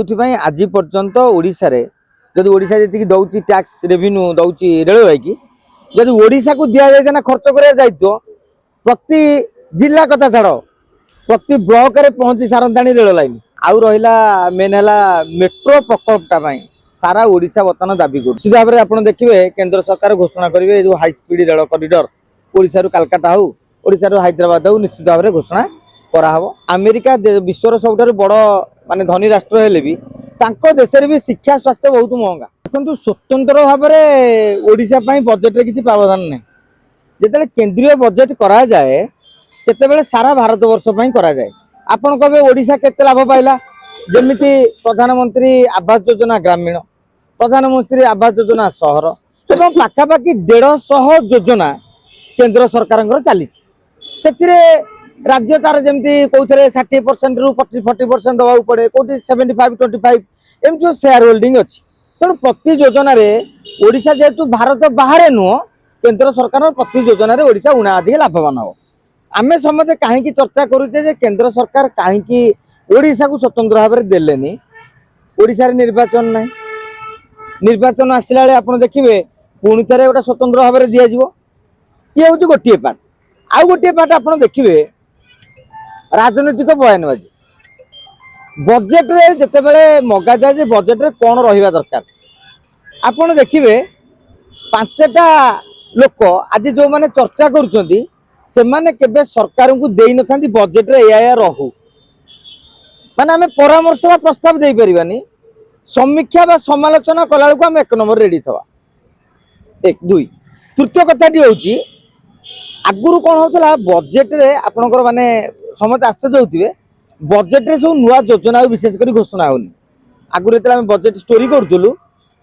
ସେଥିପାଇଁ ଆଜି ପର୍ଯ୍ୟନ୍ତ ଓଡ଼ିଶାରେ ଯଦି ଓଡ଼ିଶା ଯେତିକି ଦଉଛି ଟ୍ୟାକ୍ସ ରେଭିନ୍ୟୁ ଦଉଛି ରେଳବାଇ କି ଯଦି ଓଡ଼ିଶାକୁ ଦିଆଯାଇଥାଏ ନା ଖର୍ଚ୍ଚ କରିବା ଦାୟିତ୍ୱ ପ୍ରତି ଜିଲ୍ଲା କଥା ଛାଡ଼ प्रति ब्लॉक रे पहुंची सारंताणी रेल लाइन आउ रहा मेन है मेट्रो प्रकल्पटा सारा ओडिशा बर्तमान दाबी कर भाव में आप देखिए केंद्र सरकार घोषणा करेंगे जो high speed rail corridor Odisha Calcutta हो ओडिशा हैदराबाद हो निश्चित भाव में घोषणा कराहब। अमेरिका विश्वर सबुठ बड़ माने धनी राष्ट्र हेले भी तांको देश भी शिक्षा स्वास्थ्य बहुत महंगा देखो स्वतंत्र भाव में ओडिशा बजेट रे किसी प्रावधान नहीं जिते केंद्रीय बजेट करा जाए सेतेबेले सारा भारत वर्ष करा जाए आपण कहे ओडिशा केते लाभ पाइला जेमिति प्रधानमंत्री आवास योजना ग्रामीण प्रधानमंत्री आवास योजना सहर एवं पाखापाखि 150 योजना केंद्र सरकार चली राज्य तार जमी कौन 60% रु 40% दवा पड़े कौटी 75-25 एमती शेयर होल्डिंग अच्छी तेणु प्रति योजना ओडिशा जेहेतु भारत बाहर नुह केंद्र सरकार प्रति योजना ओडिशा उणा अधिक लाभवान हो। आमे समझे कहीं चर्चा करुचे जे केंद्र सरकार कहीं ओडिशा को स्वतंत्र भाव में देलेनी ओडिशा रे निर्वाचन ना निर्वाचन आसला बेले आप देखिए पुणी थे गोटे स्वतंत्र भाव में दिज्व ये हूँ गोटे पार्ट आउ गोटे पार्ट आप देखिए राजनीतिक बयानबाजी बजेट रे जितेबाला मगा जाए बजेट रे कौन रहा दरकार आपड़ देखिए 5टा लोक आज जो मैंने चर्चा करुँच सेमाने केबे सरकार को देई न थांती बजेट रे या रहू माने आमे परामर्श बा प्रस्ताव देई परिबानी समीक्षा बा समालोचना कला को आमे 1 नंबर रेडी थवा 1 2 तृतीय कथाटी होची आगुरु कोन होतला बजेट रे आपनकर माने समत आश्चर्य होतिबे बजेट रे सब नुवा योजना विशेष करी घोषणा होनी आगुरु एतला आमे बजेट स्टोरी करथुलु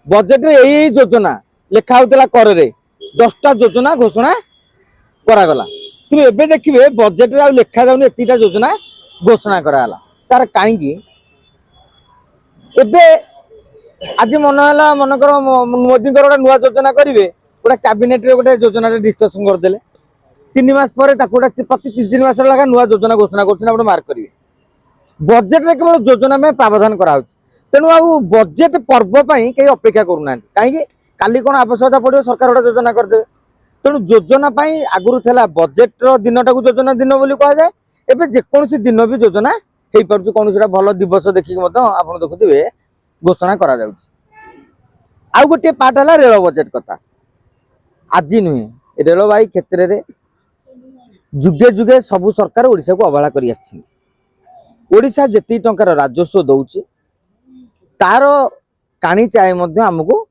बजेट रे एई योजना लेखा होतला कर रे 10टा योजना घोषणा करा गला कि एबे देखिए बजेट रे लेखा जाउनी एतिटा योजना घोषणा कराला तार कहीं एबे आज मन है मनकर मोदी गोटे नुआ योजना करेंगे गोटे कैबिनेट रे गोटे योजना डिस्कसन करदे 3 मास पर प्रति 3 मास लगा नुआ योजना घोषणा कर मार्क करेंगे बजेट रे केवल योजना में प्रावधान कराऊँ तेणु आ बजेट पर्व कहीं अपेक्षा करूना कहीं काली कौन आवश्यकता पड़ो सरकार गोटे योजना करदे तेणु योजना आगुरी था बजेट दिन टाक योजना दिन बोली कह जाए एवं जेकोसी दिन भी योजना हो पार्छ कौन भल दिवस देखिए आप देखुए घोषणा करा आउ गोटे पार्ट है रेल बजेट कथा आज नुहे रेलवाई क्षेत्र में जुगे जुगे सबू सरकार ओडिशा को अवहेला कर ओडिशा जेती टंकार राजस्व दौची तार काणी चाहे आमको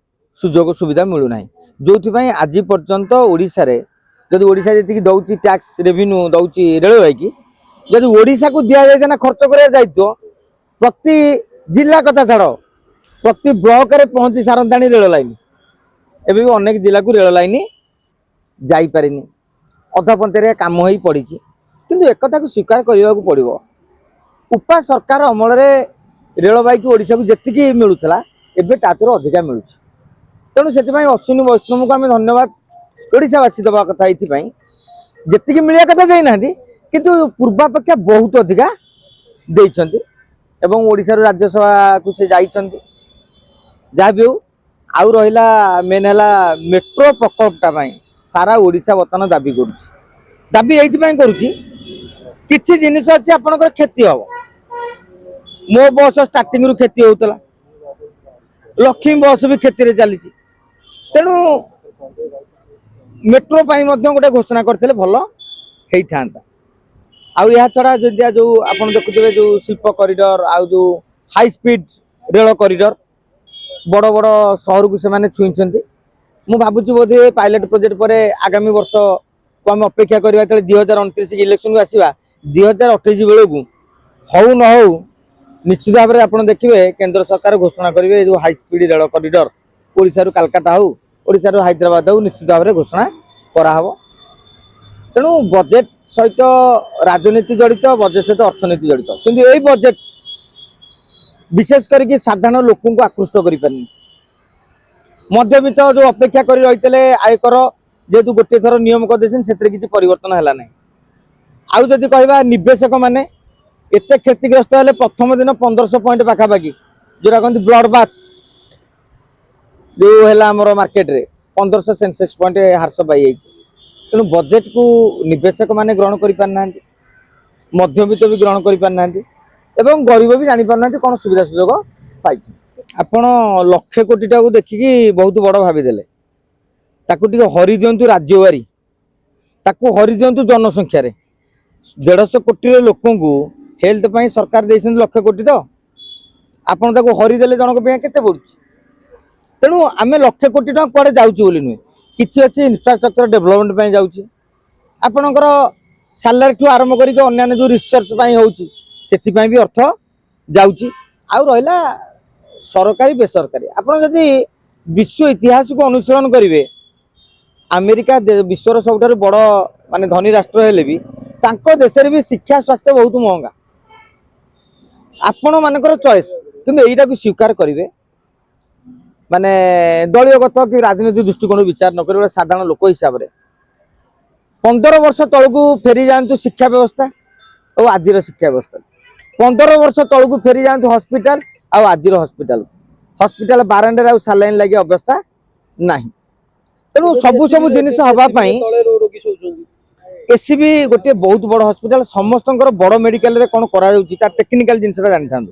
सुजोग सुविधा मिलूना जो आज पर्यंत ओडिशा रे जदि ओडिशा जी दौची टैक्स रेवेन्यू दौची रेलवाई की जदि ओडिशा को दि जाए ना खर्च कर दायित्व प्रति जिला कथा छाड़ प्रति ब्लॉक रे पहुंची सारंताणी रेल लाइन एवं भी अनेक जिला को रेल लाइन जापारे अधपंथे काम हो पड़ी किंतु एक को स्वीकार करने को पड़ो उपा सरकार अमल रेलवाई की ओडिशा को जी मिलूला एवं तातर अधिका मिलूँ तेणु से अश्विनी वैष्णव को आम धन्यवाद ओडिशावासी दवा कथा जी मिलिया कथा देना किंतु पूर्वापेक्षा बहुत अधिका देइछंती एवं ओडिशा राज्यसभा को से जाइछंती जहाँ भी हो आउ रहिला मेन है मेट्रो प्रकल्पटा सारा ओडिशा बर्तमान दाबी करुच्ची दाबी ये किसी जिनिस अच्छी आपंकर क्षति हम मो बस स्टार्टिंग रु क्षति होता लक्ष्मी बस भी क्षति चली तेणु मेट्रो गोटे घोषणा करते भल होता आउ या छड़ा जदिया जो आप देखुए जो शिल्प कॉरिडोर आउ जो हाई स्पीड रेल कॉरिडोर बड़ बड़ सहर को से छुईंट मु भावुँ बोधे पायलट प्रोजेक्ट पर आगामी वर्ष को आम अपेक्षा करवा 2029 इलेक्शन को आसवा 2028 बेलू हौ न हो निश्चित भाव में आप देखिए केंद्र सरकार घोषणा करेंगे जो high speed rail corridor Odisha रु कालकाटा हो ओडिशा रु हैदराबाद हो निश्चित भाव में घोषणा कराहब तेणु बजेट सहित राजनीति जड़ित बजेट सहित अर्थनीति जड़ित किंतु यही बजेट विशेष करके साधारण लोक को आकृष्ट कर मध्यवित्त जो अपेक्षा कर रही आयकर जेहेतु गोटे थर नियम करदे से किसी परिवर्तन है ना आउ जदि कहवा निवेशक माने एत क्षतिग्रस्त हेले प्रथम दिन 1500 पॉइंट पाखापाखि जोटा कहते ब्लड बाथ जो है आमर मार्केट रे 1500 सेंसेक्स पॉइंट ह्रास पाई तेणु बजेट को निवेशक माने ग्रहण कर पारना मध्यवित्त भी ग्रहण कर पारना एवं गरीब भी जानी पारना कौन सुविधा सुजोग पाई आपण लक्षे कोटी टाक देखिकी बहुत बड़ भावीदेले ताकू टिके हरि दिंतु राज्यवारी ताकू हरि दिंतु जनसंख्या 150 कोटी लोक हेल्थ पाई सरकार देइछन लक्षे कोटी तो आपण ताकू हरिदेले जनक पे केते पड़ुछि तेणु आमे लक्षे कोटी टका कुआडे जाउछु बोली नुहे किछि अछि इंफ्रास्ट्रक्चर डेवलपमेंट पाई जाउछि आपणकर सैलरी ठू आरंभ करिक अन्य जो रिसर्च पाई होउछि सेति पाई भी अर्थ जाउछि आ रहिला सरकारी बेसरकारी आपण जदि विश्व इतिहास को अनुसरण करिवे अमेरिका विश्वर सबुठारु बड़ माने धनी राष्ट्र हेले भी तांको देशरे भी शिक्षा स्वास्थ्य बहुत महंगा आपण मानकर चॉइस किंतु एटा को स्वीकार करिवे माने दलीयगत कि राजनीति दृष्टिकोण विचार न कर साधारण लोक हिसाब से 15 वर्ष तलू फेरी जातु शिक्षा व्यवस्था और आज शिक्षा व्यवस्था 15 वर्ष तलू फेरी जातु हॉस्पिटल और आज हॉस्पिटल बारंडे सालाइन लगे अवस्था ना तेणु सबू सब जिन हाँपाई एससीबी गोटे बहुत बड़ हॉस्पिटल समस्त बड़ मेडिकल कौन कर टेक्निकल जिन जानी था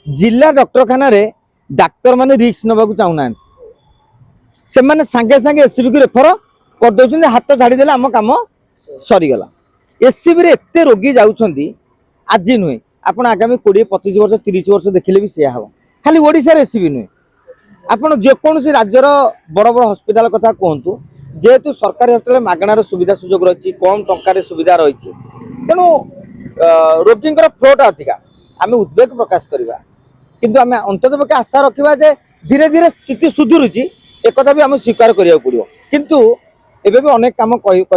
जिला डॉक्टरखाना डाक्तर माने रिस्क नवा चाहूना से माने सांगे सांगे एससीबी को रेफर कर दउछन हाथ झाड़ी देले आम काम सरीगला एससीबी रे एते रोगी जाउछंती आज नुहे आपण आगामी 20-25 वर्ष 30 वर्ष देखिले भी सेया हबो खाली ओडिसा रे एससीबी नुहे आपण जेकोसी राज्यर बड़ बड़ हॉस्पिटल कथा कहतु जेहेतु सरकारी हॉस्पिटल मागणार सुविधा सुजोग रही कम टंकार सुविधा रही तेणु रोगी फ्लोटा अधिका आम उद्वेग प्रकाश करवा किंतु आम अंततः आशा रखा जे धीरे धीरे स्थिति सुधुरुची एक भी आम स्वीकार करिया पड़ो किंतु एबे भी अनेक काम कर